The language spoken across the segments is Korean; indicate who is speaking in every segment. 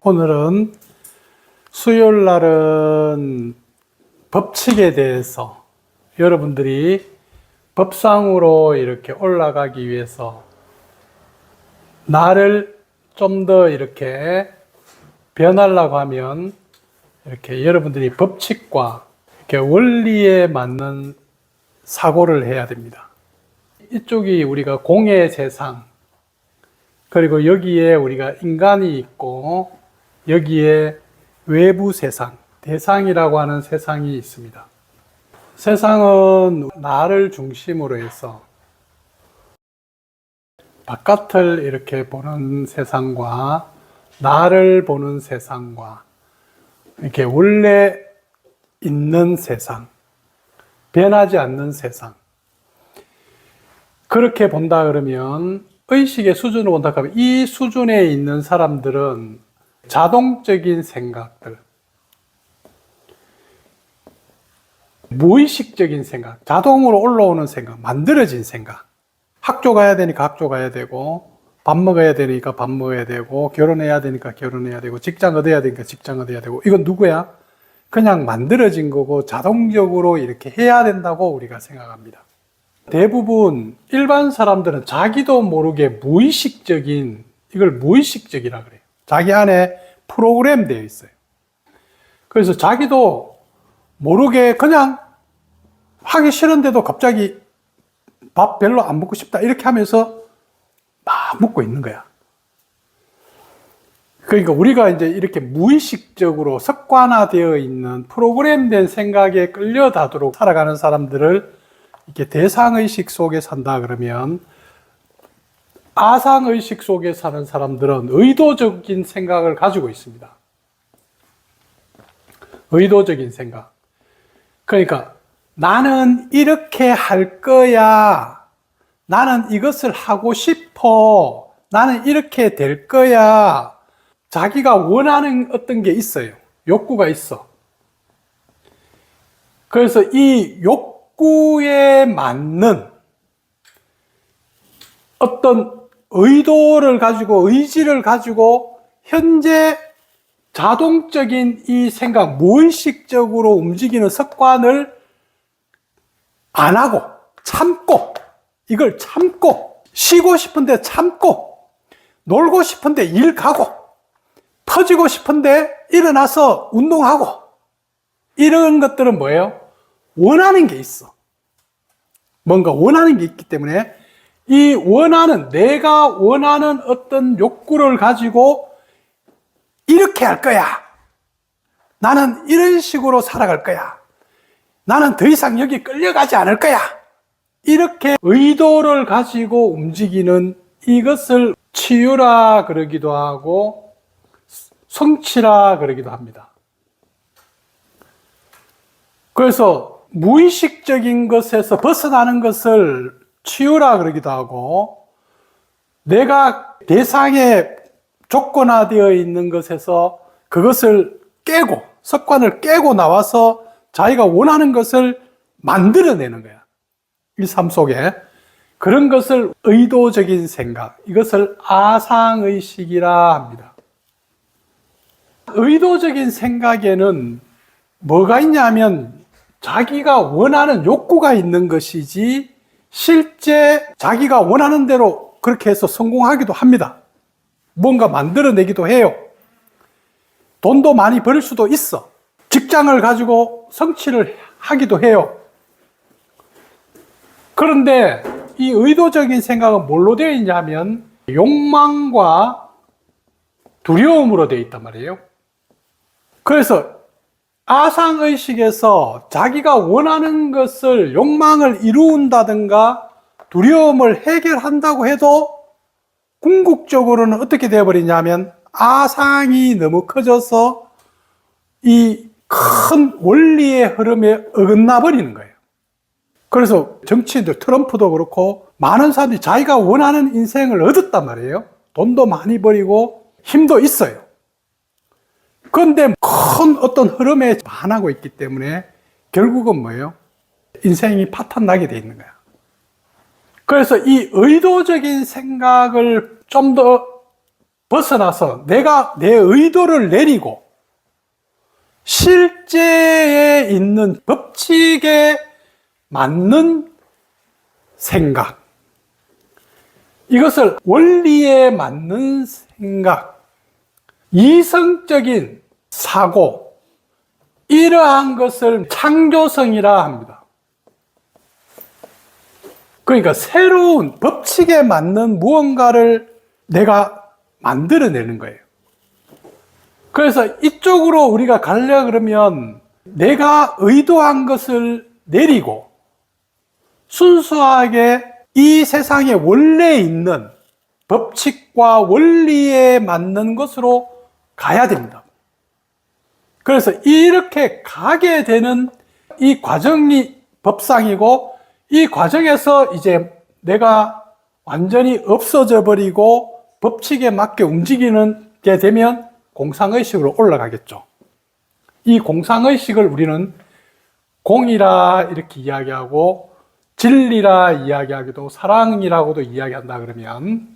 Speaker 1: 오늘은 수요일 날은 법칙에 대해서 여러분들이 법상으로 이렇게 올라가기 위해서 나를 좀 더 이렇게 변하려고 하면 이렇게 여러분들이 법칙과 이렇게 원리에 맞는 사고를 해야 됩니다. 이쪽이 우리가 공의 세상, 그리고 여기에 우리가 인간이 있고 여기에 외부 세상, 대상이라고 하는 세상이 있습니다. 세상은 나를 중심으로 해서 바깥을 이렇게 보는 세상과 나를 보는 세상과 이렇게 원래 있는 세상, 변하지 않는 세상, 그렇게 본다 그러면 의식의 수준으로 본다 그러면 이 수준에 있는 사람들은 자동적인 생각들, 무의식적인 생각, 자동으로 올라오는 생각, 만들어진 생각. 학교 가야 되니까 학교 가야 되고, 밥 먹어야 되니까 밥 먹어야 되고, 결혼해야 되니까 결혼해야 되고, 직장 얻어야 되니까 직장 얻어야 되고. 이건 누구야? 그냥 만들어진 거고 자동적으로 이렇게 해야 된다고 우리가 생각합니다. 대부분 일반 사람들은 자기도 모르게 무의식적인, 이걸 무의식적이라 그래요. 자기 안에 프로그램 되어 있어요. 그래서 자기도 모르게 그냥 하기 싫은데도 갑자기 밥 별로 안 먹고 싶다 이렇게 하면서 막 먹고 있는 거야. 그러니까 우리가 이제 이렇게 무의식적으로 습관화되어 있는 프로그램된 생각에 끌려다도록 살아가는 사람들을 이렇게 대상의식 속에 산다 그러면, 아상의식 속에 사는 사람들은 의도적인 생각을 가지고 있습니다. 의도적인 생각. 그러니까 나는 이렇게 할 거야. 나는 이것을 하고 싶어. 나는 이렇게 될 거야. 자기가 원하는 어떤 게 있어요. 욕구가 있어. 그래서 이 욕구에 맞는 어떤 의도를 가지고, 의지를 가지고 현재 자동적인 이 생각, 무의식적으로 움직이는 습관을 안 하고 참고, 이걸 참고, 쉬고 싶은데 참고, 놀고 싶은데 일 가고, 퍼지고 싶은데 일어나서 운동하고, 이런 것들은 뭐예요? 원하는 게 있어. 뭔가 원하는 게 있기 때문에 이 원하는, 내가 원하는 어떤 욕구를 가지고 이렇게 할 거야. 나는 이런 식으로 살아갈 거야. 나는 더 이상 여기 끌려가지 않을 거야. 이렇게 의도를 가지고 움직이는 이것을 치유라 그러기도 하고 성취라 그러기도 합니다. 그래서 무의식적인 것에서 벗어나는 것을 치유라 그러기도 하고, 내가 대상에 조건화되어 있는 것에서 그것을 깨고, 습관을 깨고 나와서 자기가 원하는 것을 만들어내는 거야. 이 삶 속에. 그런 것을 의도적인 생각, 이것을 아상의식이라 합니다. 의도적인 생각에는 뭐가 있냐면 자기가 원하는 욕구가 있는 것이지, 실제 자기가 원하는 대로 그렇게 해서 성공하기도 합니다. 뭔가 만들어내기도 해요. 돈도 많이 벌 수도 있어. 직장을 가지고 성취를 하기도 해요. 그런데 이 의도적인 생각은 뭘로 되어 있냐면 욕망과 두려움으로 되어 있단 말이에요. 그래서 아상의식에서 자기가 원하는 것을, 욕망을 이룬다든가 두려움을 해결한다고 해도 궁극적으로는 어떻게 되어버리냐면 아상이 너무 커져서 이 큰 원리의 흐름에 어긋나 버리는 거예요. 그래서 정치인들, 트럼프도 그렇고 많은 사람들이 자기가 원하는 인생을 얻었단 말이에요. 돈도 많이 벌이고 힘도 있어요. 그런데 큰 어떤 흐름에 반하고 있기 때문에 결국은 뭐예요? 인생이 파탄나게 돼 있는 거야. 그래서 이 의도적인 생각을 좀 더 벗어나서 내가 내 의도를 내리고 실제에 있는 법칙에 맞는 생각, 이것을 원리에 맞는 생각, 이성적인 사고, 이러한 것을 창조성이라 합니다. 그러니까 새로운 법칙에 맞는 무언가를 내가 만들어내는 거예요. 그래서 이쪽으로 우리가 가려고 그러면 내가 의도한 것을 내리고 순수하게 이 세상에 원래 있는 법칙과 원리에 맞는 것으로 가야 됩니다. 그래서 이렇게 가게 되는 이 과정이 법상이고, 이 과정에서 이제 내가 완전히 없어져 버리고 법칙에 맞게 움직이는 게 되면 공상의식으로 올라가겠죠. 이 공상의식을 우리는 공이라 이렇게 이야기하고, 진리라 이야기하기도, 사랑이라고도 이야기한다 그러면,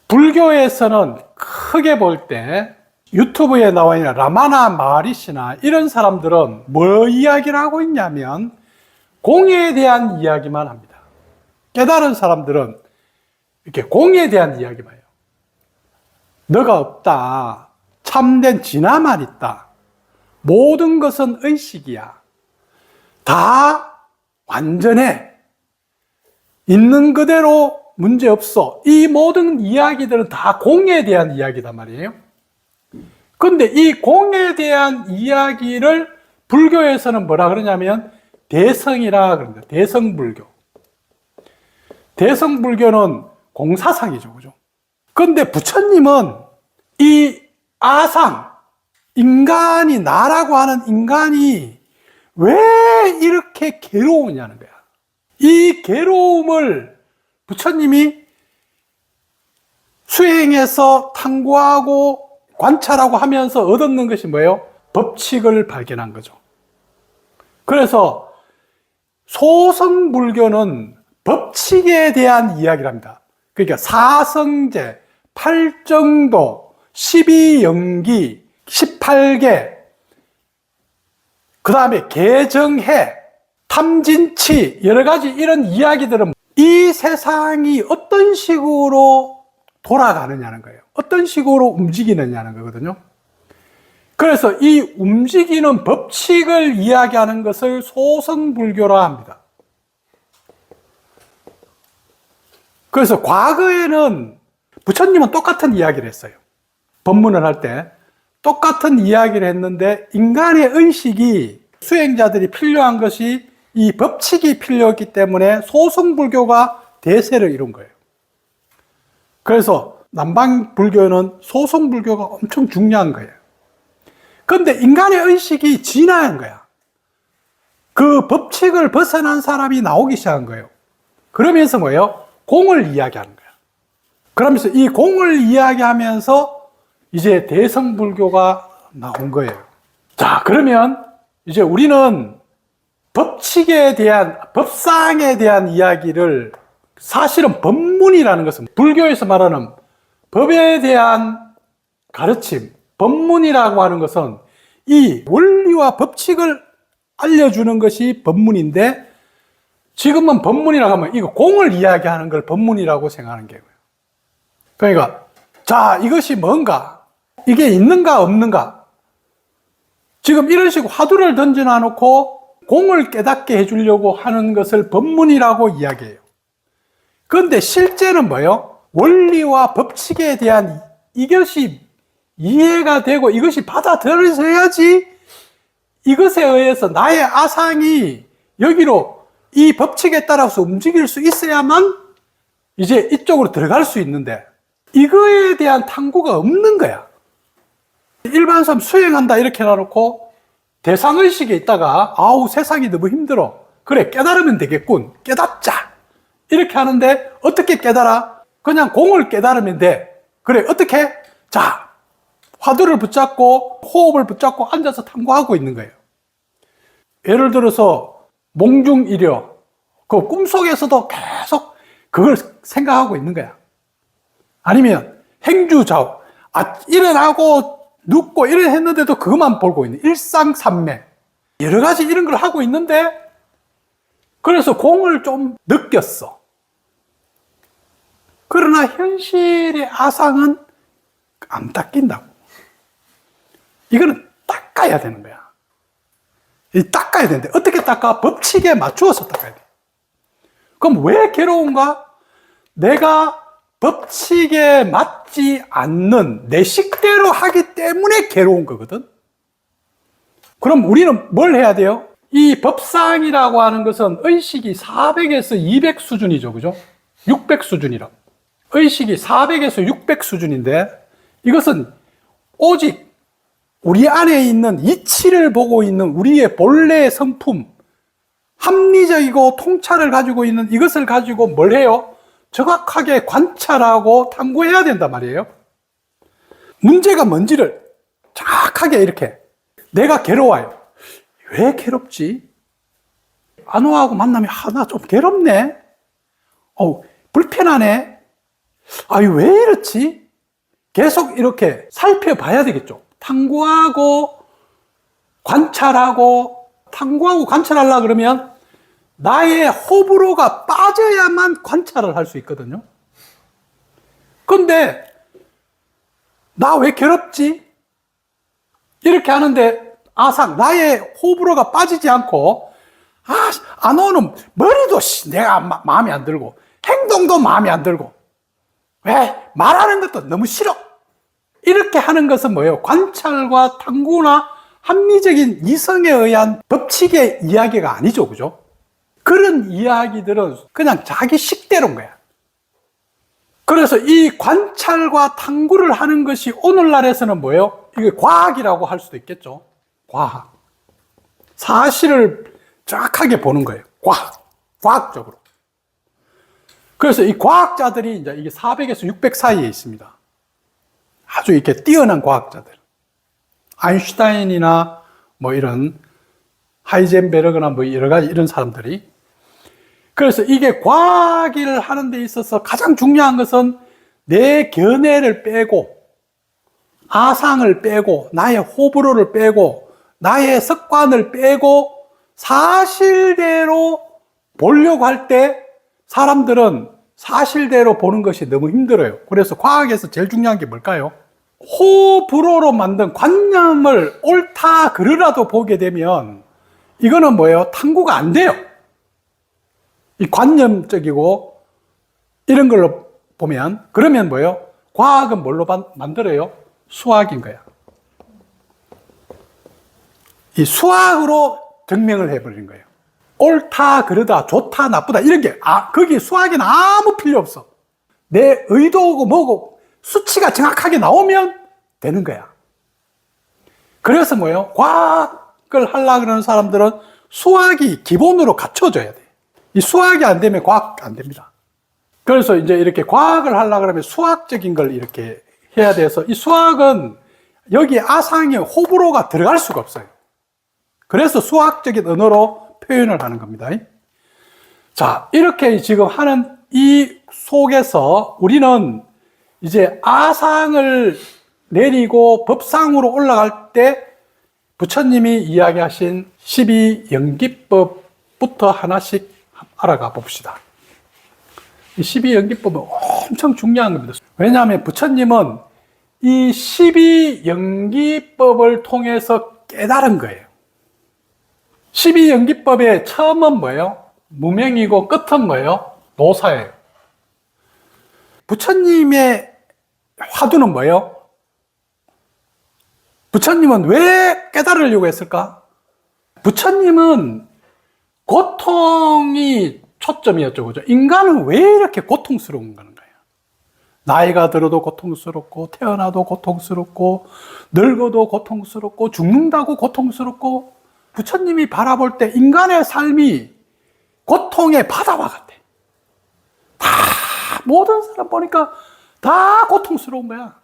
Speaker 1: 불교에서는 크게 볼 때 유튜브에 나와 있는 라마나 마하리시나 이런 사람들은 뭐 이야기를 하고 있냐면 공에 대한 이야기만 합니다. 깨달은 사람들은 이렇게 공에 대한 이야기만 해요. 너가 없다. 참된 진화만 있다. 모든 것은 의식이야. 다 완전해. 있는 그대로 문제없어. 이 모든 이야기들은 다 공에 대한 이야기단 말이에요. 근데 이 공에 대한 이야기를 불교에서는 뭐라 그러냐면 대성이라 그럽니다. 대성불교. 대성불교는 공사상이죠. 그죠? 근데 부처님은 이 아상, 인간이, 나라고 하는 인간이 왜 이렇게 괴로우냐는 거야. 이 괴로움을 부처님이 수행해서 탐구하고 관찰하고 하면서 얻는 것이 뭐예요? 법칙을 발견한 거죠. 그래서 소성불교는 법칙에 대한 이야기를 합니다. 그러니까 사성제, 팔정도, 12영기, 18개, 그 다음에 개정해, 탐진치, 여러 가지 이런 이야기들은 이 세상이 어떤 식으로 돌아가느냐는 거예요. 어떤 식으로 움직이느냐는 거거든요. 그래서 이 움직이는 법칙을 이야기하는 것을 소성불교라 합니다. 그래서 과거에는 부처님은 똑같은 이야기를 했어요. 법문을 할 때 똑같은 이야기를 했는데 인간의 의식이, 수행자들이 필요한 것이 이 법칙이 필요했기 때문에 소성불교가 대세를 이룬 거예요. 그래서 남방불교는 소성불교가 엄청 중요한 거예요. 그런데 인간의 의식이 진화한 거야. 그 법칙을 벗어난 사람이 나오기 시작한 거예요. 그러면서 뭐예요? 공을 이야기하는 거야. 그러면서 이 공을 이야기하면서 이제 대성불교가 나온 거예요. 자, 그러면 이제 우리는 법칙에 대한, 법상에 대한 이야기를, 사실은 법문이라는 것은 불교에서 말하는 법에 대한 가르침, 법문이라고 하는 것은 이 원리와 법칙을 알려주는 것이 법문인데, 지금은 법문이라고 하면 이거 공을 이야기하는 걸 법문이라고 생각하는 거예요. 그러니까 자, 이것이 뭔가, 이게 있는가 없는가, 지금 이런 식으로 화두를 던져놔 놓고 공을 깨닫게 해주려고 하는 것을 법문이라고 이야기해요. 그런데 실제는 뭐예요? 원리와 법칙에 대한 이것이 이해가 되고 이것이 받아들여져야지 이것에 의해서 나의 아상이 여기로 이 법칙에 따라서 움직일 수 있어야만 이제 이쪽으로 들어갈 수 있는데, 이거에 대한 탐구가 없는 거야. 일반 사람 수행한다 이렇게 해놓고 대상의식에 있다가 아우 세상이 너무 힘들어, 그래 깨달으면 되겠군, 깨닫자 이렇게 하는데 어떻게 깨달아? 그냥 공을 깨달으면 돼. 그래 어떻게? 자, 화두를 붙잡고 호흡을 붙잡고 앉아서 탐구하고 있는 거예요. 예를 들어서 몽중일여, 그 꿈속에서도 계속 그걸 생각하고 있는 거야. 아니면 행주좌우. 일어나고 눕고 이래 했는데도 그것만 보고 있는 일상산매. 여러 가지 이런 걸 하고 있는데 그래서 공을 좀 느꼈어. 그러나 현실의 아상은 안 닦인다고. 이거는 닦아야 되는 거야. 닦아야 되는데 어떻게 닦아? 법칙에 맞추어서 닦아야 돼. 그럼 왜 괴로운가? 내가 법칙에 맞지 않는 내 식대로 하기 때문에 괴로운 거거든. 그럼 우리는 뭘 해야 돼요? 이 법상이라고 하는 것은 의식이 400에서 200 수준이죠. 그죠? 600 수준이라고. 의식이 400에서 600 수준인데 이것은 오직 우리 안에 있는 이치를 보고 있는 우리의 본래의 성품, 합리적이고 통찰을 가지고 있는 이것을 가지고 뭘 해요? 정확하게 관찰하고 탐구해야 된단 말이에요. 문제가 뭔지를 정확하게 이렇게 내가 괴로워요. 왜 괴롭지? 안호하고 만나면 나 좀 괴롭네. 불편하네. 왜 이렇지? 계속 이렇게 살펴봐야 되겠죠. 탐구하고 관찰하려고 그러면 나의 호불호가 빠져야만 관찰을 할 수 있거든요. 근데 나 왜 괴롭지? 이렇게 하는데 나의 호불호가 빠지지 않고 안오는 머리도 내가 마음에 안 들고 행동도 마음에 안 들고 왜 말하는 것도 너무 싫어. 이렇게 하는 것은 뭐예요? 관찰과 탐구나 합리적인 이성에 의한 법칙의 이야기가 아니죠. 그죠? 그런 이야기들은 그냥 자기 식대로인 거야. 그래서 이 관찰과 탐구를 하는 것이 오늘날에서는 뭐예요? 이게 과학이라고 할 수도 있겠죠. 과학. 사실을 정확하게 보는 거예요. 과학적으로. 그래서 이 과학자들이 이제 이게 400에서 600 사이에 있습니다. 아주 이렇게 뛰어난 과학자들. 아인슈타인이나 이런 하이젠베르그나 여러 가지 이런 사람들이. 그래서 이게 과학을 하는 데 있어서 가장 중요한 것은 내 견해를 빼고 아상을 빼고 나의 호불호를 빼고 나의 습관을 빼고 사실대로 보려고 할 때 사람들은 사실대로 보는 것이 너무 힘들어요. 그래서 과학에서 제일 중요한 게 뭘까요? 호불호로 만든 관념을 옳다 그르라도 보게 되면 이거는 뭐예요? 탐구가 안 돼요. 이 관념적이고 이런 걸로 보면 그러면 뭐예요? 과학은 뭘로 만들어요? 수학인 거야. 이 수학으로 증명을 해버리는 거예요. 옳다 그르다 좋다 나쁘다 이런 게 거기 수학에는 아무 필요 없어. 내 의도고 뭐고 수치가 정확하게 나오면 되는 거야. 그래서 뭐예요? 과학을 하려고 하는 사람들은 수학이 기본으로 갖춰져야 돼. 이 수학이 안 되면 과학 안 됩니다. 그래서 이제 이렇게 과학을 하려고 하면 수학적인 걸 이렇게 해야 돼서 이 수학은 여기 아상의 호불호가 들어갈 수가 없어요. 그래서 수학적인 언어로 표현을 하는 겁니다. 자, 이렇게 지금 하는 이 속에서 우리는 이제 아상을 내리고 법상으로 올라갈 때 부처님이 이야기하신 12연기법부터 하나씩 알아가 봅시다. 이 12연기법은 엄청 중요한 겁니다. 왜냐하면 부처님은 이 12연기법을 통해서 깨달은 거예요. 12연기법의 처음은 뭐예요? 무명이고 끝은 뭐예요? 노사예요. 부처님의 화두는 뭐예요? 부처님은 왜 깨달으려고 했을까? 부처님은 고통이 초점이었죠. 그죠? 인간은 왜 이렇게 고통스러운 거예요? 나이가 들어도 고통스럽고, 태어나도 고통스럽고, 늙어도 고통스럽고, 죽는다고 고통스럽고, 부처님이 바라볼 때 인간의 삶이 고통의 바다와 같아. 다, 모든 사람 보니까 다 고통스러운 거야.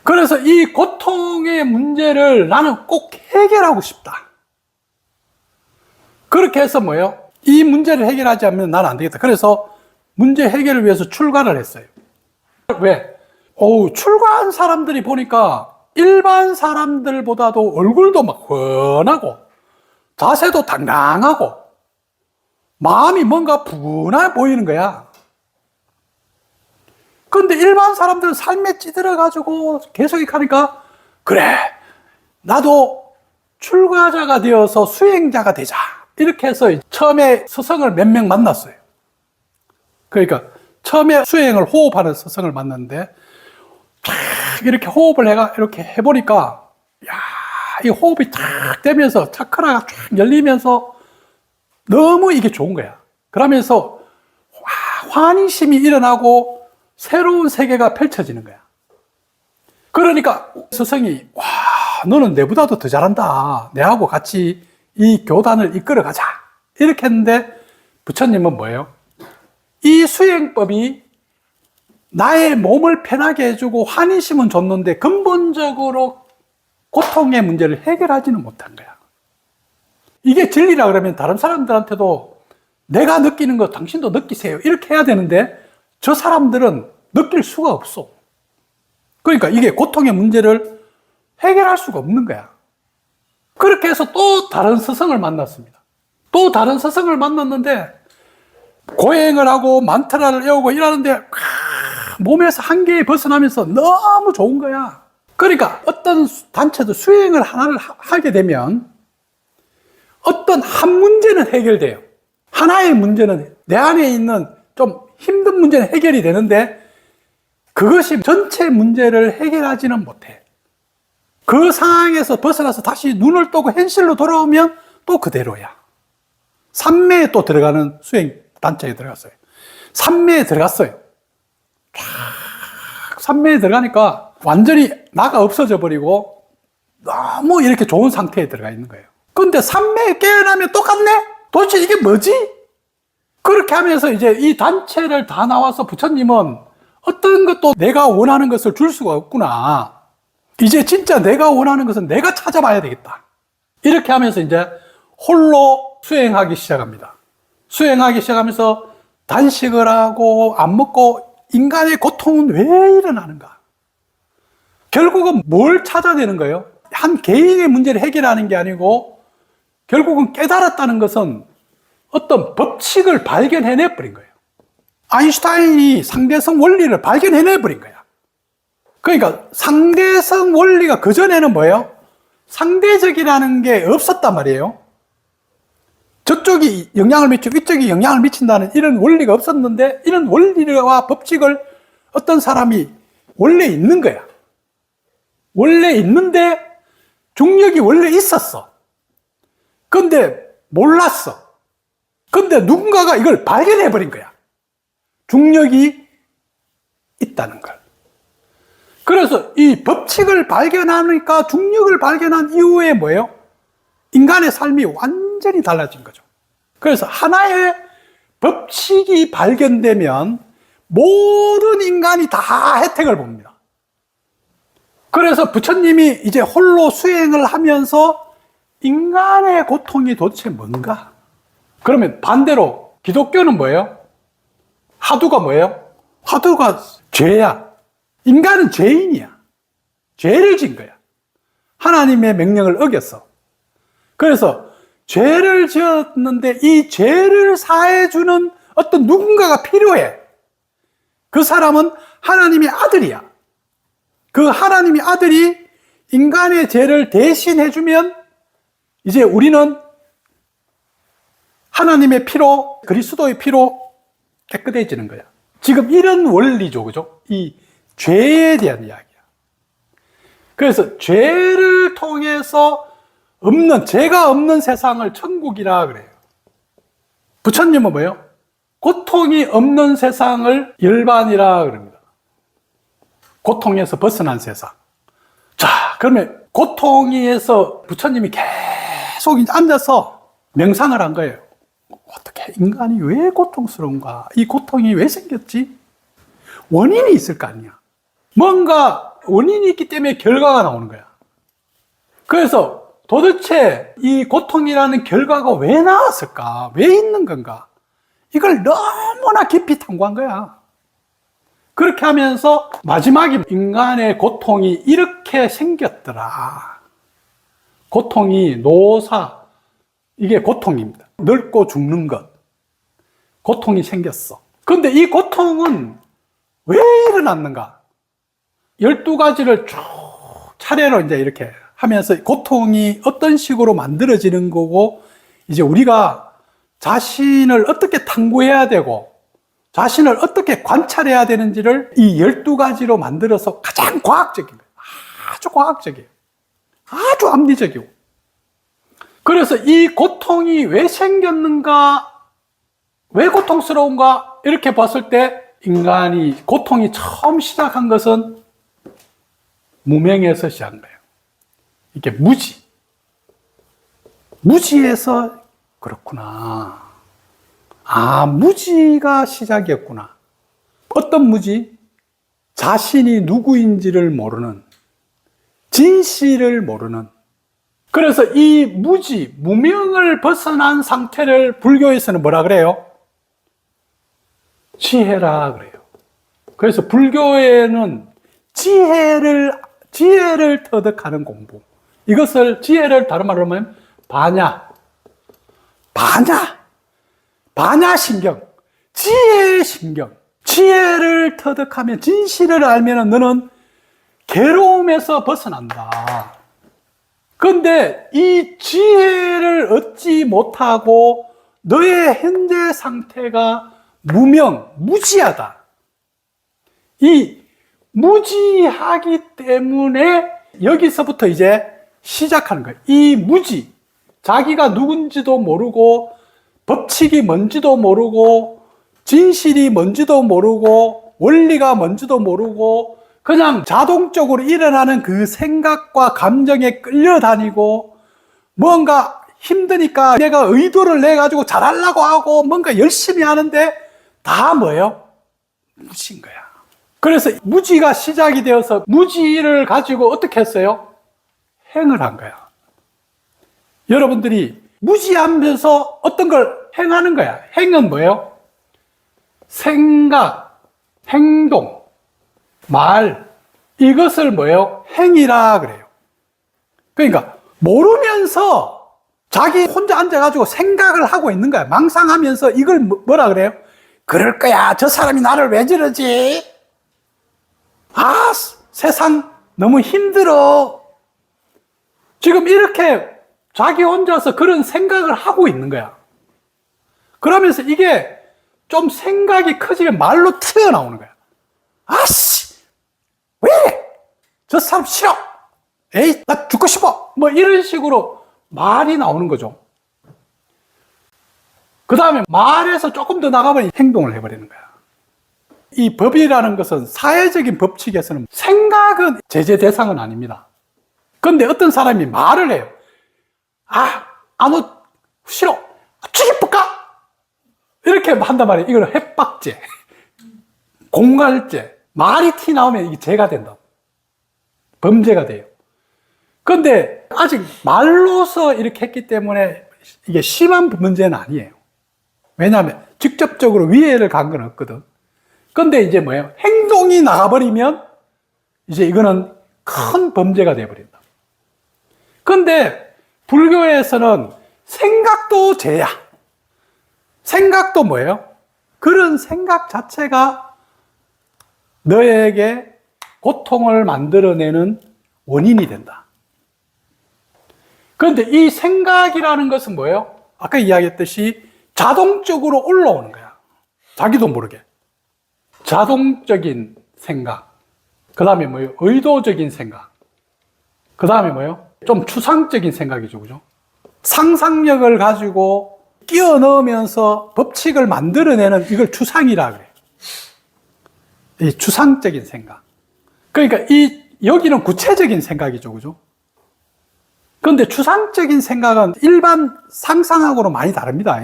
Speaker 1: 그래서 이 고통의 문제를 나는 꼭 해결하고 싶다. 그렇게 해서 뭐예요? 이 문제를 해결하지 않으면 나는 안 되겠다. 그래서 문제 해결을 위해서 출가를 했어요. 왜? 출가한 사람들이 보니까 일반 사람들보다도 얼굴도 막 훤하고 자세도 당당하고 마음이 뭔가 푸근해 보이는 거야. 근데 일반 사람들은 삶에 찌들어가지고 계속 이렇게 하니까, 그래, 나도 출가자가 되어서 수행자가 되자. 이렇게 해서 처음에 스승을 몇 명 만났어요. 그러니까 처음에 수행을 호흡하는 스승을 만났는데, 탁 이렇게 호흡을 이렇게 해보니까, 야, 이 호흡이 탁 되면서 차크라가 쫙 열리면서 너무 이게 좋은 거야. 그러면서 환희심이 일어나고 새로운 세계가 펼쳐지는 거야. 그러니까 스승이, 와, 너는 내보다도 더 잘한다. 내하고 같이 이 교단을 이끌어 가자. 이렇게 했는데 부처님은 뭐예요? 이 수행법이 나의 몸을 편하게 해주고 환희심은 줬는데 근본적으로 고통의 문제를 해결하지는 못한 거야. 이게 진리라 그러면 다른 사람들한테도 내가 느끼는 거 당신도 느끼세요. 이렇게 해야 되는데 저 사람들은 느낄 수가 없어. 그러니까 이게 고통의 문제를 해결할 수가 없는 거야. 그렇게 해서 또 다른 스승을 만났습니다. 또 다른 스승을 만났는데 고행을 하고 만트라를 외우고 이러는데 몸에서 한계에 벗어나면서 너무 좋은 거야. 그러니까 어떤 단체도 수행을 하나를 하게 되면 어떤 한 문제는 해결돼요. 하나의 문제는 내 안에 있는 좀 힘든 문제는 해결이 되는데 그것이 전체 문제를 해결하지는 못해. 그 상황에서 벗어나서 다시 눈을 뜨고 현실로 돌아오면 또 그대로야. 삼매에 또 들어가는 수행 단체에 들어갔어요. 삼매에 들어갔어요. 삼매에 들어가니까 완전히 나가 없어져 버리고 너무 이렇게 좋은 상태에 들어가 있는 거예요. 근데 삼매에 깨어나면 똑같네? 도대체 이게 뭐지? 그렇게 하면서 이제 이 단체를 다 나와서 부처님은 어떤 것도 내가 원하는 것을 줄 수가 없구나. 이제 진짜 내가 원하는 것은 내가 찾아봐야 되겠다. 이렇게 하면서 이제 홀로 수행하기 시작합니다. 수행하기 시작하면서 단식을 하고 안 먹고 인간의 고통은 왜 일어나는가? 결국은 뭘 찾아내는 거예요? 한 개인의 문제를 해결하는 게 아니고 결국은 깨달았다는 것은 어떤 법칙을 발견해내 버린 거예요. 아인슈타인이 상대성 원리를 발견해내 버린 거야. 그러니까 상대성 원리가 그전에는 뭐예요? 상대적이라는 게 없었단 말이에요. 저쪽이 영향을 미치고 이쪽이 영향을 미친다는 이런 원리가 없었는데 이런 원리와 법칙을 어떤 사람이 원래 있는 거야. 원래 있는데 중력이 원래 있었어. 근데 몰랐어. 근데 누군가가 이걸 발견해버린 거야. 중력이 있다는 걸. 그래서 이 법칙을 발견하니까 중력을 발견한 이후에 뭐예요? 인간의 삶이 완전히 달라진 거죠. 그래서 하나의 법칙이 발견되면 모든 인간이 다 혜택을 봅니다. 그래서 부처님이 이제 홀로 수행을 하면서 인간의 고통이 도대체 뭔가? 그러면 반대로 기독교는 뭐예요? 화두가 뭐예요? 화두가 죄야. 인간은 죄인이야. 죄를 진 거야. 하나님의 명령을 어겼어. 그래서 죄를 지었는데 이 죄를 사해주는 어떤 누군가가 필요해. 그 사람은 하나님의 아들이야. 그 하나님의 아들이 인간의 죄를 대신해주면 이제 우리는 하나님의 피로, 그리스도의 피로 깨끗해지는 거야. 지금 이런 원리죠, 그죠? 이 죄에 대한 이야기야. 그래서 죄를 통해서 죄가 없는 세상을 천국이라 그래요. 부처님은 뭐예요? 고통이 없는 세상을 열반이라 그럽니다. 고통에서 벗어난 세상. 자, 그러면 고통에서 부처님이 계속 앉아서 명상을 한 거예요. 어떻게 인간이 왜 고통스러운가? 이 고통이 왜 생겼지? 원인이 있을 거 아니야. 뭔가 원인이 있기 때문에 결과가 나오는 거야. 그래서 도대체 이 고통이라는 결과가 왜 나왔을까? 왜 있는 건가? 이걸 너무나 깊이 탐구한 거야. 그렇게 하면서 마지막에 인간의 고통이 이렇게 생겼더라. 고통이 노사, 이게 고통입니다. 늙고 죽는 것. 고통이 생겼어. 근데 이 고통은 왜 일어났는가? 12가지를 쭉 차례로 이제 이렇게 하면서 고통이 어떤 식으로 만들어지는 거고, 이제 우리가 자신을 어떻게 탐구해야 되고, 자신을 어떻게 관찰해야 되는지를 이 12가지로 만들어서 가장 과학적인 거예요. 아주 과학적이에요. 아주 합리적이고. 그래서 이 고통이 왜 생겼는가, 왜 고통스러운가, 이렇게 봤을 때 인간이 고통이 처음 시작한 것은 무명에서 시작한 거예요. 이게 무지. 무지에서 그렇구나. 아, 무지가 시작이었구나. 어떤 무지? 자신이 누구인지를 모르는, 진실을 모르는. 그래서 이 무지, 무명을 벗어난 상태를 불교에서는 뭐라 그래요? 지혜라 그래요. 그래서 불교에는 지혜를 터득하는 공부. 이것을, 지혜를 다른 말로 하면 반야신경, 지혜의 신경. 지혜를 터득하면, 진실을 알면 너는 괴로움에서 벗어난다. 그런데 이 지혜를 얻지 못하고 너의 현재 상태가 무지하다. 이 무지하기 때문에 여기서부터 이제 시작하는 거예요. 이 무지, 자기가 누군지도 모르고, 법칙이 뭔지도 모르고, 진실이 뭔지도 모르고, 원리가 뭔지도 모르고, 그냥 자동적으로 일어나는 그 생각과 감정에 끌려다니고, 뭔가 힘드니까 내가 의도를 내가지고 잘하려고 하고 뭔가 열심히 하는데 다 뭐예요? 무지인 거야. 그래서 무지가 시작이 되어서 무지를 가지고 어떻게 했어요? 행을 한 거야. 여러분들이 무지하면서 어떤 걸 행하는 거야. 행은 뭐예요? 생각, 행동, 말, 이것을 뭐예요? 행이라 그래요. 그러니까 모르면서 자기 혼자 앉아가지고 생각을 하고 있는 거야. 망상하면서 이걸 뭐라 그래요? 그럴 거야. 저 사람이 나를 왜 저러지? 아, 세상 너무 힘들어. 지금 이렇게 자기 혼자서 그런 생각을 하고 있는 거야. 그러면서 이게 좀 생각이 커지면 말로 튀어나오는 거야. 아씨, 왜 이래? 저 사람 싫어. 에이, 나 죽고 싶어. 뭐 이런 식으로 말이 나오는 거죠. 그 다음에 말에서 조금 더 나가버리면 행동을 해버리는 거야. 이 법이라는 것은 사회적인 법칙에서는 생각은 제재 대상은 아닙니다. 그런데 어떤 사람이 말을 해요. 아, 아무 싫어. 죽여볼까? 이렇게 한단 말이에요. 이걸 협박죄, 공갈죄. 말이 티 나오면 이게 죄가 된다. 범죄가 돼요. 그런데 아직 말로서 이렇게 했기 때문에 이게 심한 문제는 아니에요. 왜냐하면 직접적으로 위해를 간 건 없거든. 그런데 이제 뭐예요? 행동이 나가버리면 이제 이거는 큰 범죄가 돼버린다. 그런데 불교에서는 생각도 죄야. 생각도 뭐예요? 그런 생각 자체가 너에게 고통을 만들어내는 원인이 된다. 그런데 이 생각이라는 것은 뭐예요? 아까 이야기했듯이 자동적으로 올라오는 거야. 자기도 모르게. 자동적인 생각. 그 다음에 뭐예요? 의도적인 생각. 그 다음에 뭐예요? 좀 추상적인 생각이죠. 그죠? 상상력을 가지고 끼워 넣으면서 법칙을 만들어내는 이걸 추상이라 그래요. 이 추상적인 생각. 그러니까 여기는 구체적인 생각이죠. 그죠? 그런데 추상적인 생각은 일반 상상하고는 많이 다릅니다.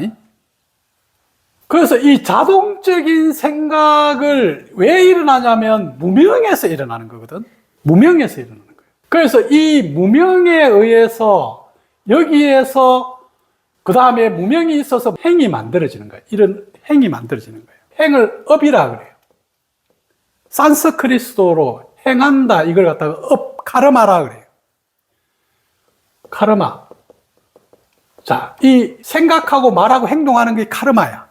Speaker 1: 그래서 이 자동적인 생각을 왜 일어나냐면 무명에서 일어나는 거거든. 무명에서 일어나는 거예요. 그래서 이 무명에 의해서 여기에서 그 다음에 무명이 있어서 행이 만들어지는 거예요. 이런 행이 만들어지는 거예요. 행을 업이라 그래요. 산스크리트어로 행한다 이걸 갖다가 업, 카르마라 그래요. 카르마. 자, 이 생각하고 말하고 행동하는 게 카르마야.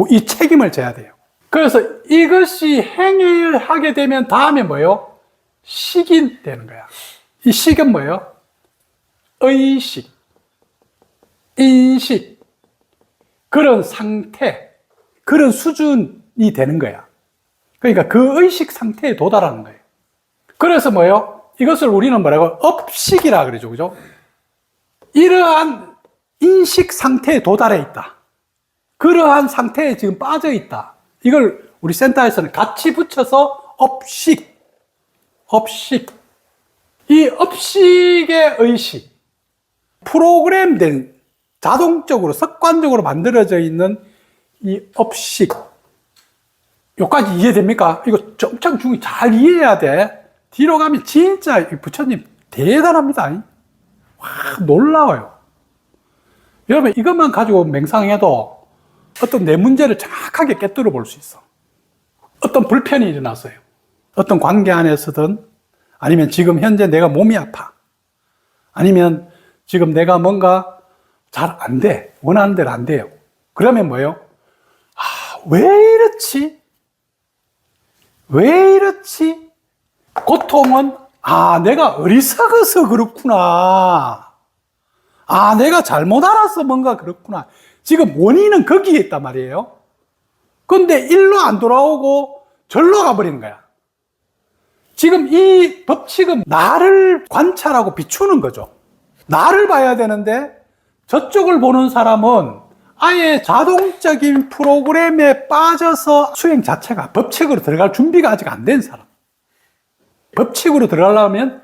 Speaker 1: 이 책임을 져야 돼요. 그래서 이것이 행위를 하게 되면 다음에 뭐예요? 식이 되는 거야. 이 식은 뭐예요? 의식, 인식, 그런 상태, 그런 수준이 되는 거야. 그러니까 그 의식 상태에 도달하는 거예요. 그래서 뭐예요? 이것을 우리는 뭐라고? 업식이라 그러죠. 그죠? 이러한 인식 상태에 도달해 있다. 그러한 상태에 지금 빠져 있다. 이걸 우리 센터에서는 같이 붙여서 업식. 이 업식의 의식, 프로그램된 자동적으로 습관적으로 만들어져 있는 이 업식. 여기까지 이해됩니까? 이거 엄청 중요해. 잘 이해해야 돼. 뒤로 가면 진짜 부처님 대단합니다. 와, 놀라워요. 여러분, 이것만 가지고 맹상해도 어떤 내 문제를 정확하게 깨뜨려 볼 수 있어. 어떤 불편이 일어났어요. 어떤 관계 안에서든, 아니면 지금 현재 내가 몸이 아파. 아니면 지금 내가 뭔가 잘 안 돼. 원하는 대로 안 돼요. 그러면 뭐예요? 아, 왜 이렇지? 왜 이렇지? 고통은, 아, 내가 어리석어서 그렇구나. 아, 내가 잘못 알아서 뭔가 그렇구나. 지금 원인은 거기에 있단 말이에요. 근데 일로 안 돌아오고 절로 가버리는 거야. 지금 이 법칙은 나를 관찰하고 비추는 거죠. 나를 봐야 되는데 저쪽을 보는 사람은 아예 자동적인 프로그램에 빠져서 수행 자체가 법칙으로 들어갈 준비가 아직 안 된 사람. 법칙으로 들어가려면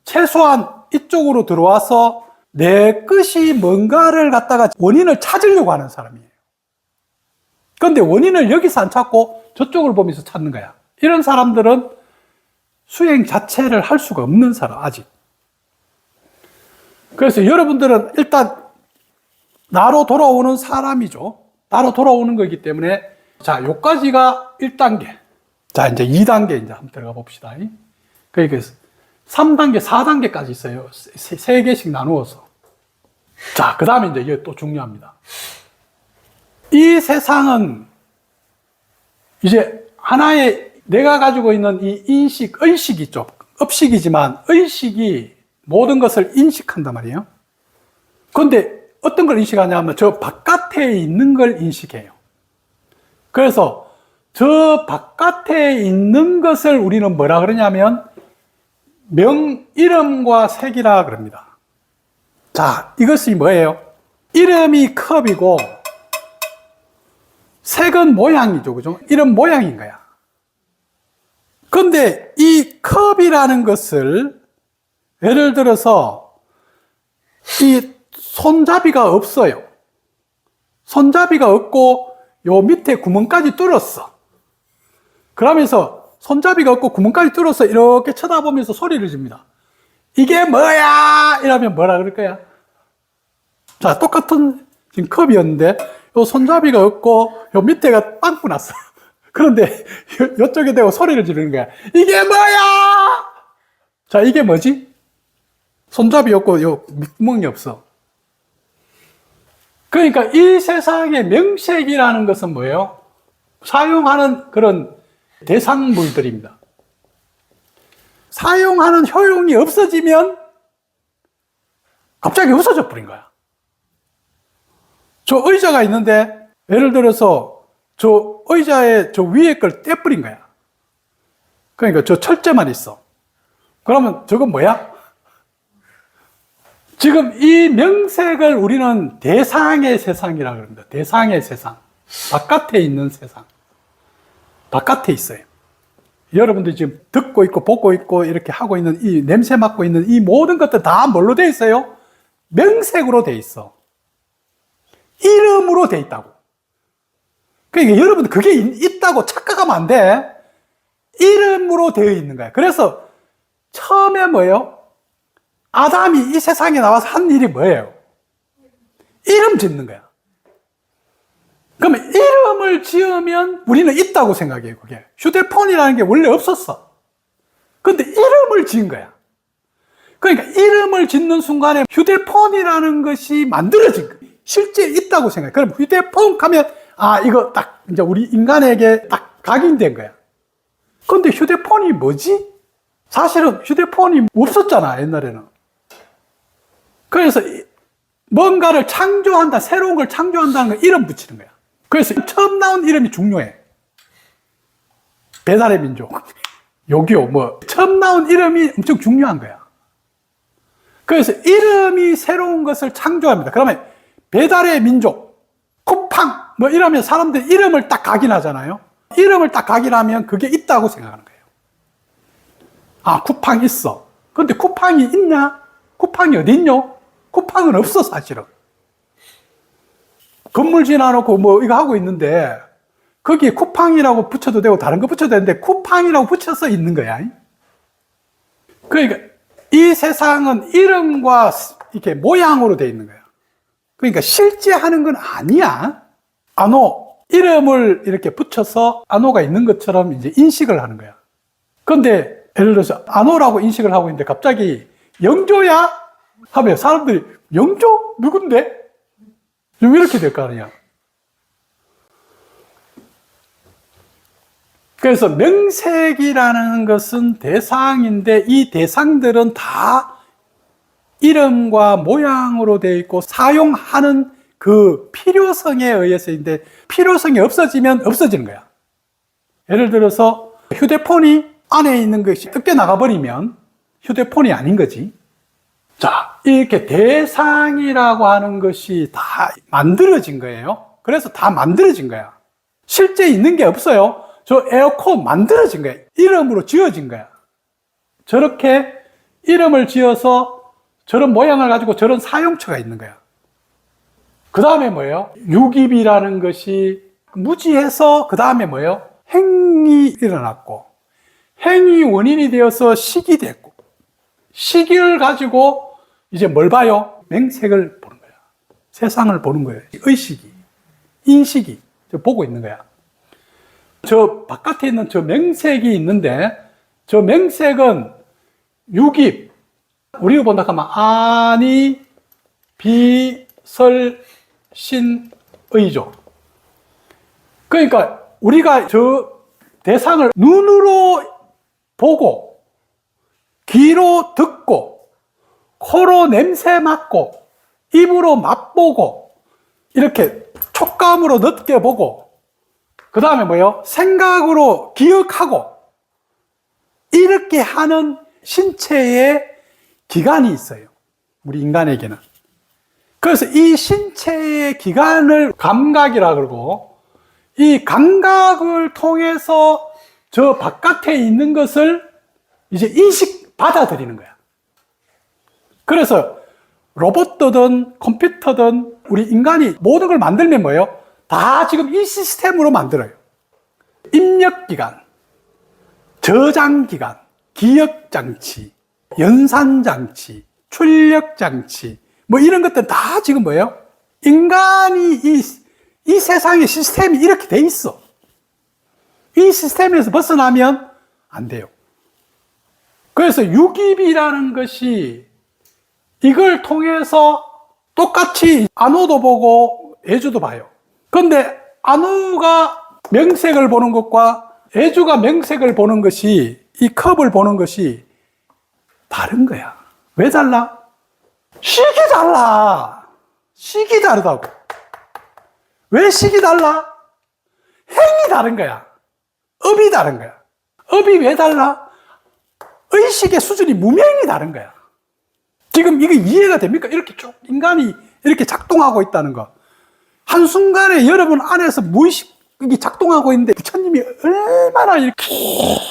Speaker 1: 최소한 이쪽으로 들어와서 내 것이 뭔가를 갖다가 원인을 찾으려고 하는 사람이에요. 그런데 원인을 여기서 안 찾고 저쪽을 보면서 찾는 거야. 이런 사람들은 수행 자체를 할 수가 없는 사람, 아직. 그래서 여러분들은 일단 나로 돌아오는 사람이죠. 나로 돌아오는 거기 때문에, 자, 요까지가 1단계. 자, 이제 2단계 이제 한번 들어가 봅시다. 그러니까 3단계, 4단계까지 있어요. 3개씩 나누어서. 자, 그 다음에 이제 이게 또 중요합니다. 이 세상은 이제 하나의 내가 가지고 있는 이 인식, 의식이 있죠. 업식이지만 의식이 모든 것을 인식한단 말이에요. 그런데 어떤 걸 인식하냐면 저 바깥에 있는 걸 인식해요. 그래서 저 바깥에 있는 것을 우리는 뭐라 그러냐면 이름과 색이라 그럽니다. 자, 이것이 뭐예요? 이름이 컵이고 색은 모양이죠. 그죠? 이름 모양인 거야. 근데 이 컵이라는 것을 예를 들어서 이 손잡이가 없어요. 손잡이가 없고 요 밑에 구멍까지 뚫었어. 그러면서 손잡이가 없고 구멍까지 뚫어서 이렇게 쳐다보면서 소리를 집니다. 이게 뭐야? 이러면 뭐라 그럴 거야? 자, 똑같은 지금 컵이었는데 요 손잡이가 없고 요 밑에가 빵꾸 났어. 그런데 이쪽에 대고 소리를 지르는 거야. 이게 뭐야? 자, 이게 뭐지? 손잡이 없고 요 밑구멍이 없어. 그러니까 이 세상의 명색이라는 것은 뭐예요? 사용하는 그런 대상물들입니다. 사용하는 효용이 없어지면 갑자기 없어져 버린 거야. 저 의자가 있는데 예를 들어서 저 의자에 저 위에 걸 떼버린 거야. 그러니까 저 철제만 있어. 그러면 저건 뭐야? 지금 이 명색을 우리는 대상의 세상이라고 합니다. 대상의 세상. 바깥에 있는 세상. 바깥에 있어요. 여러분들이 지금 듣고 있고 보고 있고 이렇게 하고 있는 이 냄새 맡고 있는 이 모든 것들 다 뭘로 돼 있어요? 명색으로 돼 있어. 이름으로 돼 있다고. 그러니까 여러분 그게 있다고 착각하면 안 돼. 이름으로 되어 있는 거야. 그래서 처음에 뭐예요? 아담이 이 세상에 나와서 한 일이 뭐예요? 이름 짓는 거야. 그러면 이름을 지으면 우리는 있다고 생각해요, 그게. 휴대폰이라는 게 원래 없었어. 근데 이름을 지은 거야. 그러니까 이름을 짓는 순간에 휴대폰이라는 것이 만들어진 거야. 실제 있다고 생각해. 그럼 휴대폰 하면, 아, 이거 딱, 이제 우리 인간에게 딱 각인된 거야. 근데 휴대폰이 뭐지? 사실은 휴대폰이 없었잖아, 옛날에는. 그래서 뭔가를 창조한다, 새로운 걸 창조한다는 걸 이름 붙이는 거야. 그래서 처음 나온 이름이 중요해. 배달의 민족, 요기요, 뭐. 처음 나온 이름이 엄청 중요한 거야. 그래서 이름이 새로운 것을 창조합니다. 그러면 배달의 민족, 쿠팡, 뭐 이러면 사람들이 이름을 딱 각인하잖아요. 이름을 딱 각인하면 그게 있다고 생각하는 거예요. 아, 쿠팡 있어. 근데 쿠팡이 있냐? 쿠팡이 어디 있냐? 쿠팡은 없어, 사실은. 건물 지나놓고 뭐 이거 하고 있는데 거기에 쿠팡이라고 붙여도 되고 다른 거 붙여도 되는데 쿠팡이라고 붙여서 있는 거야. 그러니까 이 세상은 이름과 이렇게 모양으로 되어 있는 거야. 그러니까 실제 하는 건 아니야. 안호, 이름을 이렇게 붙여서 안호가 있는 것처럼 이제 인식을 하는 거야. 그런데 예를 들어서 안호라고 인식을 하고 있는데 갑자기 영조야? 하면 사람들이 영조? 누군데? 좀 이렇게 될 거 아니야. 그래서 명색이라는 것은 대상인데 이 대상들은 다 이름과 모양으로 되어 있고 사용하는 그 필요성에 의해서인데 필요성이 없어지면 없어지는 거야. 예를 들어서 휴대폰이 안에 있는 것이 뜯겨 나가버리면 휴대폰이 아닌 거지. 자, 이렇게 대상이라고 하는 것이 다 만들어진 거예요. 그래서 다 만들어진 거야. 실제 있는 게 없어요. 저 에어컨 만들어진 거야. 이름으로 지어진 거야. 저렇게 이름을 지어서 저런 모양을 가지고 저런 사용처가 있는 거야. 그 다음에 뭐예요? 유깁이라는 것이 무지해서 그 다음에 뭐예요? 행이 일어났고 행이 원인이 되어서 식이 됐고 시기를 가지고 이제 뭘 봐요? 맹색을 보는 거야. 세상을 보는 거예요. 의식이, 인식이 보고 있는 거야. 저 바깥에 있는 저 맹색이 있는데 저 맹색은 유깁, 우리가 본다 하면 아니, 비, 설, 신, 의죠. 그러니까 우리가 저 대상을 눈으로 보고 귀로 듣고 코로 냄새 맡고 입으로 맛보고 이렇게 촉감으로 느껴보고 그 다음에 뭐예요? 생각으로 기억하고 이렇게 하는 신체의 기관이 있어요. 우리 인간에게는. 그래서 이 신체의 기관을 감각이라 그러고 이 감각을 통해서 저 바깥에 있는 것을 이제 받아들이는 거야. 그래서 로봇이든 컴퓨터든 우리 인간이 모든 걸 만들면 뭐예요? 다 지금 이 시스템으로 만들어요. 입력기관, 저장기관, 기억장치, 연산장치, 출력장치 뭐 이런 것들 다 지금 뭐예요? 인간이 이 세상의 시스템이 이렇게 돼 있어. 이 시스템에서 벗어나면 안 돼요. 그래서 유깁이라는 것이 이걸 통해서 똑같이 안호도 보고 애주도 봐요. 그런데 안호가 명색을 보는 것과 애주가 명색을 보는 것이 이 컵을 보는 것이 다른 거야. 왜 달라? 식이 달라. 식이 다르다고. 왜 식이 달라? 행이 다른 거야. 업이 다른 거야. 업이 왜 달라? 의식의 수준이 무명이 다른 거야. 지금 이게 이해가 됩니까? 이렇게 쭉 인간이 이렇게 작동하고 있다는 거. 한순간에 여러분 안에서 무의식이 작동하고 있는데 부처님이 얼마나 이렇게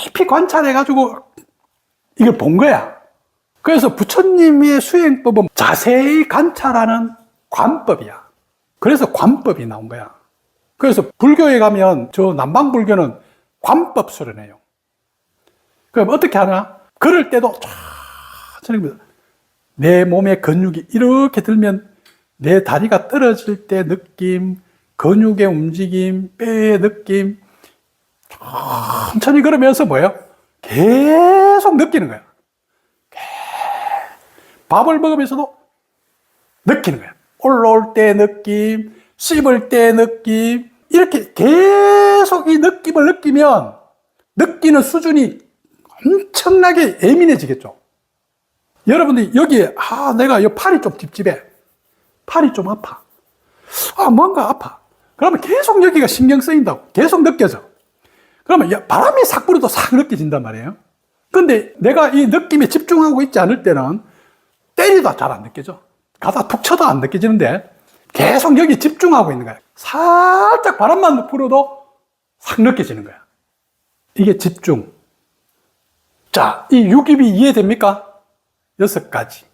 Speaker 1: 깊이 관찰해가지고 이걸 본 거야. 그래서 부처님의 수행법은 자세히 관찰하는 관법이야. 그래서 관법이 나온 거야. 그래서 불교에 가면 저 남방불교는 관법 수련해요. 그럼 어떻게 하나? 그럴 때도 천천히 내 몸의 근육이 이렇게 들면 내 다리가 떨어질 때 느낌, 근육의 움직임, 뼈의 느낌, 천천히 걸으면서 뭐예요? 계속 느끼는 거야. 밥을 먹으면서도 느끼는 거야. 올라올 때 느낌, 씹을 때 느낌, 이렇게 계속 이 느낌을 느끼면 느끼는 수준이 엄청나게 예민해지겠죠. 여러분들이 여기에, 내가 이 팔이 좀 찝찝해. 팔이 좀 아파. 뭔가 아파. 그러면 계속 여기가 신경 쓰인다고. 계속 느껴져. 그러면 바람이 싹 불어도 싹 느껴진단 말이에요. 근데 내가 이 느낌에 집중하고 있지 않을 때는 때리도 잘 안 느껴져. 가다 툭 쳐도 안 느껴지는데 계속 여기 집중하고 있는 거야. 살짝 바람만 불어도 싹 느껴지는 거야. 이게 집중. 자, 이 육입이 이해됩니까? 6가지.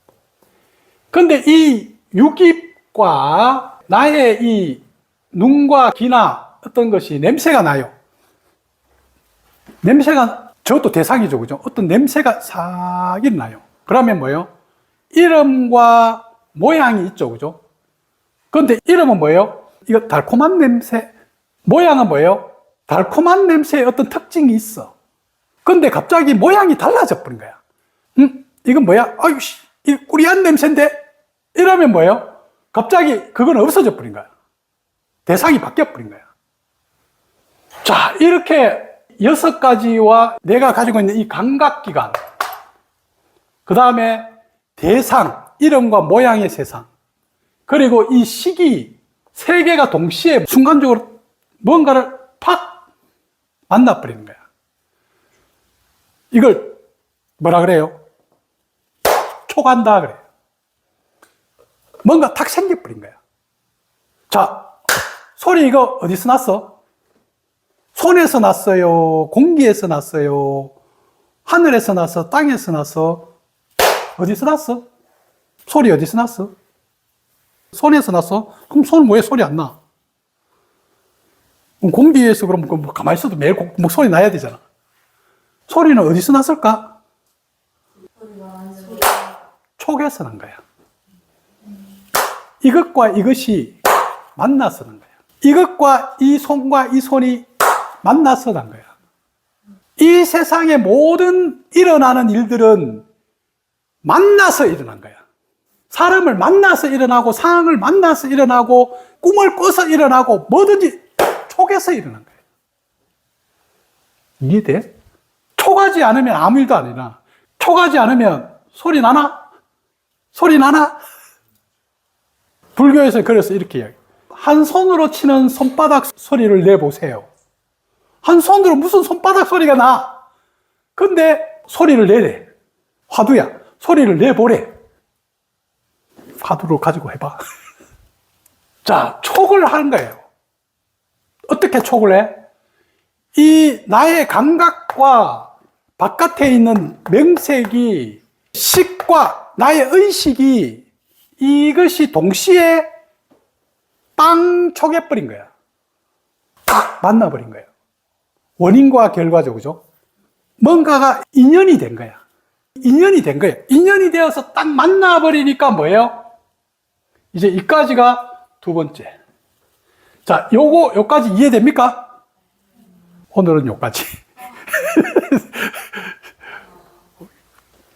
Speaker 1: 근데 이 육입과 나의 이 눈과 귀나 어떤 것이 냄새가 나요. 냄새가, 저것도 대상이죠. 그죠? 어떤 냄새가 싹 일어나요. 그러면 뭐예요? 이름과 모양이 있죠. 그죠? 그런데 이름은 뭐예요? 이거 달콤한 냄새. 모양은 뭐예요? 달콤한 냄새의 어떤 특징이 있어. 근데 갑자기 모양이 달라져 버린 거야. 이건 뭐야? 아유씨, 이 꾸리한 냄새인데? 이러면 뭐예요? 갑자기 그건 없어져 버린 거야. 대상이 바뀌어 버린 거야. 자, 이렇게 6가지와 내가 가지고 있는 이 감각기관, 그 다음에 대상, 이름과 모양의 세상, 그리고 이 시기, 3개가 동시에 순간적으로 뭔가를 팍 만나버리는 거야. 이걸 뭐라 그래요? 촉한다 그래요. 뭔가 탁 생겨버린 거야. 자, 소리 이거 어디서 났어? 손에서 났어요? 공기에서 났어요? 하늘에서 났어? 땅에서 났어? 어디서 났어? 소리 어디서 났어? 손에서 났어? 그럼 손은 왜 소리 안 나? 공기에서 그럼 가만히 있어도 매일 소리 나야 되잖아. 소리는 어디서 났을까? 촉에서 난 거야. 이것과 이것이 만나서 난 거야. 이것과 이 손과 이 손이 만나서 난 거야. 이 세상의 모든 일어나는 일들은 만나서 일어난 거야. 사람을 만나서 일어나고, 상황을 만나서 일어나고, 꿈을 꿔서 일어나고, 뭐든지 촉에서 일어난 거야. 이해돼? 촉하지 않으면 아무 일도 안 일어나. 촉하지 않으면 소리 나나? 소리 나나? 불교에서 그래서 이렇게 이야기해요. 한 손으로 치는 손바닥 소리를 내보세요. 한 손으로 무슨 손바닥 소리가 나? 근데 소리를 내래. 화두야, 소리를 내보래. 화두를 가지고 해봐. 자, 촉을 하는 거예요. 어떻게 촉을 해? 이 나의 감각과 바깥에 있는 명색이, 식과 나의 의식이, 이것이 동시에 빵 촉해버린 거야. 딱 만나버린 거예요. 원인과 결과죠, 그죠? 뭔가가 인연이 된 거야. 인연이 된 거예요. 인연이 되어서 딱 만나버리니까 뭐예요? 이제 이까지가 2번째. 자, 요까지 이해됩니까? 오늘은 요까지.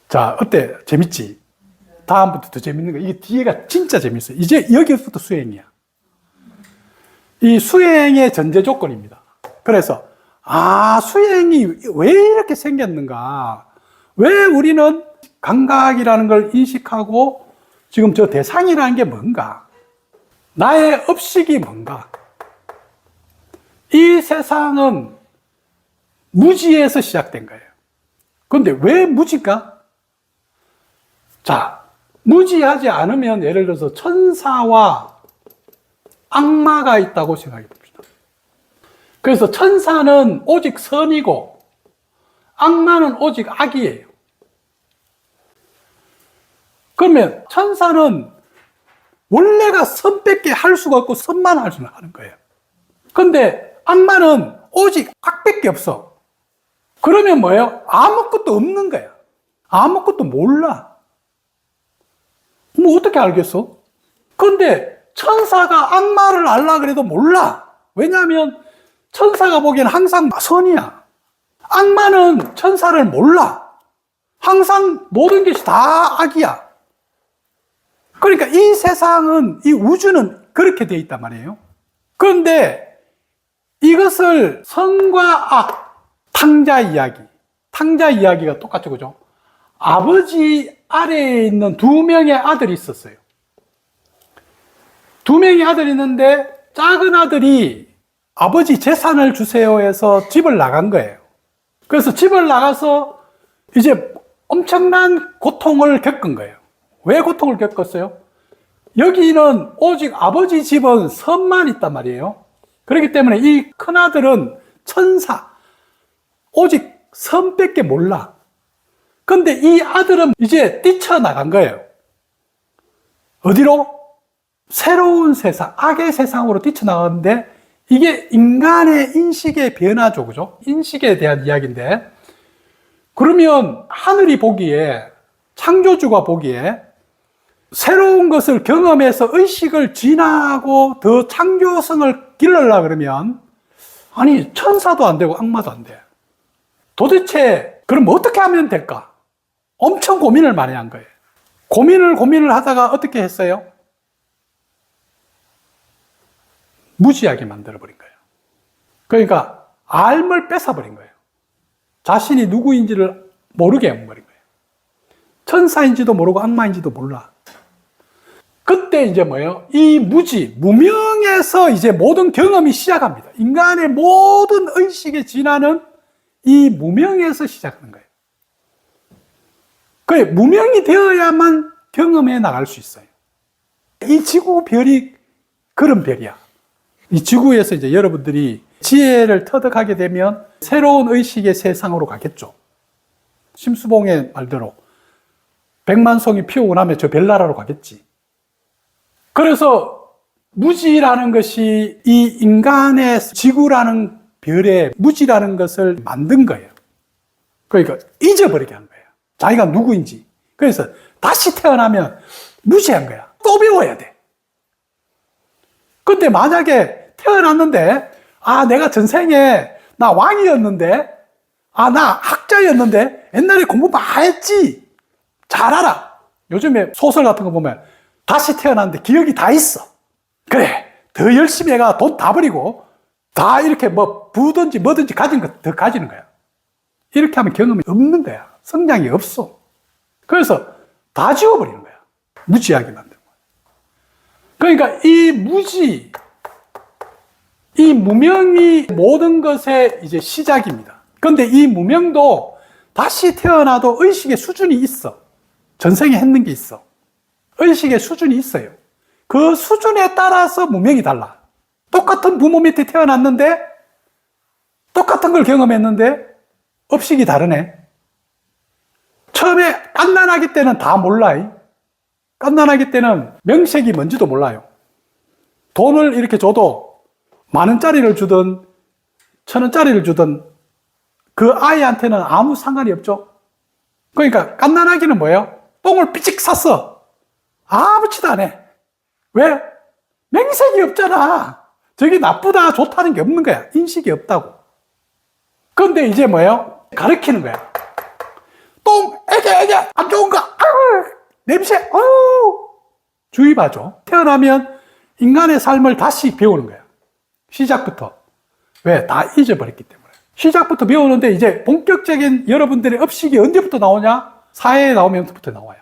Speaker 1: 자, 어때? 재밌지? 다음부터 더 재밌는 거. 이게 뒤에가 진짜 재밌어요. 이제 여기부터 수행이야. 이 수행의 전제 조건입니다. 그래서, 수행이 왜 이렇게 생겼는가? 왜 우리는 감각이라는 걸 인식하고 지금 저 대상이라는 게 뭔가? 나의 업식이 뭔가? 이 세상은 무지에서 시작된 거예요. 그런데 왜 무지일까? 자, 무지하지 않으면 예를 들어서 천사와 악마가 있다고 생각해 봅시다. 그래서 천사는 오직 선이고 악마는 오직 악이에요. 그러면 천사는 원래가 선밖에 할 수가 없고 선만 할 수는 하는 거예요. 그런데 악마는 오직 악밖에 없어. 그러면 뭐예요? 아무것도 없는 거야. 아무것도 몰라. 뭐 어떻게 알겠어? 근데 천사가 악마를 알라 그래도 몰라. 왜냐하면 천사가 보기엔 항상 선이야. 악마는 천사를 몰라. 항상 모든 것이 다 악이야. 그러니까 이 세상은, 이 우주는 그렇게 되어 있단 말이에요. 그런데 이것을 선과 악, 탕자 이야기가 똑같죠, 그죠? 아버지 아래에 있는 두 명의 아들이 있었어요. 두 명의 아들이 있는데 작은 아들이 아버지 재산을 주세요 해서 집을 나간 거예요. 그래서 집을 나가서 이제 엄청난 고통을 겪은 거예요. 왜 고통을 겪었어요? 여기는 오직 아버지 집은 선만 있단 말이에요. 그렇기 때문에 이 큰아들은 천사, 오직 선밖에 몰라. 근데 이 아들은 이제 뛰쳐나간 거예요. 어디로? 새로운 세상, 악의 세상으로 뛰쳐나갔는데 이게 인간의 인식의 변화죠, 그죠? 인식에 대한 이야기인데, 그러면 하늘이 보기에, 창조주가 보기에 새로운 것을 경험해서 의식을 진화하고 더 창조성을 기르려고 그러면, 아니, 천사도 안 되고 악마도 안 돼. 도대체 그럼 어떻게 하면 될까? 엄청 고민을 많이 한 거예요. 고민을 하다가 어떻게 했어요? 무지하게 만들어버린 거예요. 그러니까 알을 뺏어버린 거예요. 자신이 누구인지를 모르게 해버린 거예요. 천사인지도 모르고 악마인지도 몰라. 그때 이제 뭐예요? 이 무명에서 이제 모든 경험이 시작합니다. 인간의 모든 의식의 진화는 이 무명에서 시작하는 거예요. 그 무명이 되어야만 경험해 나갈 수 있어요. 이 지구별이 그런 별이야. 이 지구에서 이제 여러분들이 지혜를 터득하게 되면 새로운 의식의 세상으로 가겠죠. 심수봉의 말대로 100만 송이 피우고 나면 저 별나라로 가겠지. 그래서 무지라는 것이 이 인간의 지구라는 별에 무지라는 것을 만든 거예요. 그러니까 잊어버리게 한 거예요. 자기가 누구인지. 그래서 다시 태어나면 무지한 거야. 또 배워야 돼. 근데 만약에 태어났는데, 아, 내가 전생에 나 왕이었는데, 아, 나 학자였는데, 옛날에 공부 많이 했지. 잘 알아. 요즘에 소설 같은 거 보면 다시 태어났는데 기억이 다 있어. 그래, 더 열심히 해가 돈 다 버리고 다 이렇게 뭐 부든지 뭐든지 가진 거 더 가지는 거야. 이렇게 하면 경험이 없는 거야. 성장이 없어. 그래서 다 지워버리는 거야. 무지하게 만드는 거야. 그러니까 이 무명이 모든 것의 이제 시작입니다. 그런데 이 무명도 다시 태어나도 의식의 수준이 있어. 전생에 했는 게 있어. 의식의 수준이 있어요. 그 수준에 따라서 무명이 달라. 똑같은 부모 밑에 태어났는데 똑같은 걸 경험했는데 업식이 다르네. 처음에 갓난아기 때는 다 몰라. 갓난아기 때는 명색이 뭔지도 몰라요. 돈을 이렇게 줘도 10,000원짜리를 주든 1,000원짜리를 주든 그 아이한테는 아무 상관이 없죠. 그러니까 갓난아기는 뭐예요? 똥을 삐직 쌌어. 아무렇지도 않아. 왜? 명색이 없잖아. 저게 나쁘다 좋다는 게 없는 거야. 인식이 없다고. 그런데 이제 뭐예요? 가르치는 거야. 똥, 애게, 안 좋은 거, 아우, 냄새, 아우. 주의 봐줘. 태어나면 인간의 삶을 다시 배우는 거야. 시작부터. 왜? 다 잊어버렸기 때문에. 시작부터 배우는데 이제 본격적인 여러분들의 업식이 언제부터 나오냐? 사회에 나오면서부터 나와요.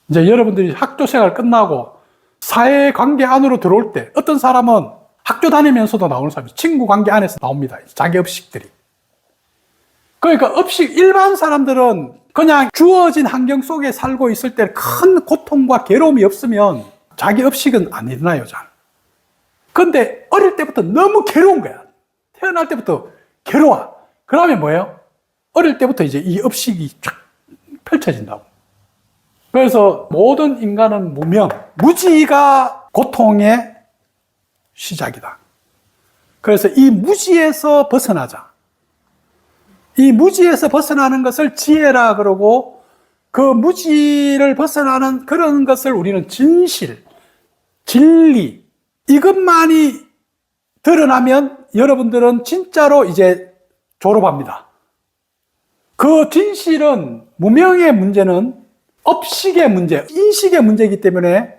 Speaker 1: 이제 여러분들이 학교 생활 끝나고 사회 관계 안으로 들어올 때 어떤 사람은 학교 다니면서도 나오는 사람이 친구 관계 안에서 나옵니다. 자기 업식들이. 그러니까 업식, 일반 사람들은 그냥 주어진 환경 속에 살고 있을 때 큰 고통과 괴로움이 없으면 자기 업식은 안 일어나요, 잘. 근데 어릴 때부터 너무 괴로운 거야. 태어날 때부터 괴로워. 그러면 뭐예요? 어릴 때부터 이제 이 업식이 쫙 펼쳐진다고. 그래서 모든 인간은 무명, 무지가 고통의 시작이다. 그래서 이 무지에서 벗어나자. 이 무지에서 벗어나는 것을 지혜라 그러고 그 무지를 벗어나는 그런 것을 우리는 진실, 진리, 이것만이 드러나면 여러분들은 진짜로 이제 졸업합니다. 그 진실은, 무명의 문제는 업식의 문제, 인식의 문제이기 때문에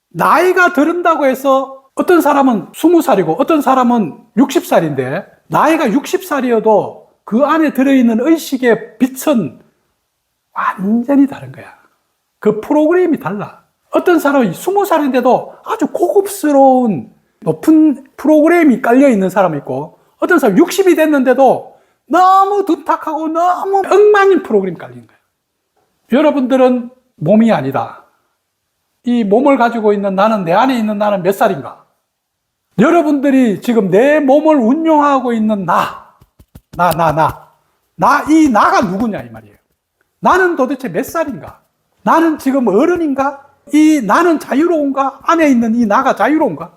Speaker 1: 나이가 들은다고 해서 어떤 사람은 20살이고 어떤 사람은 60살인데 나이가 60살이어도 그 안에 들어있는 의식의 빛은 완전히 다른 거야. 그 프로그램이 달라. 어떤 사람은 20살인데도 아주 고급스러운 높은 프로그램이 깔려있는 사람이 있고 어떤 사람은 60이 됐는데도 너무 두탁하고 너무 엉망인 프로그램이 깔린 거야. 여러분들은 몸이 아니다. 이 몸을 가지고 있는 나는, 내 안에 있는 나는 몇 살인가? 여러분들이 지금 내 몸을 운용하고 있는 이 나가 누구냐 이 말이에요. 나는 도대체 몇 살인가? 나는 지금 어른인가? 이 나는 자유로운가? 안에 있는 이 나가 자유로운가?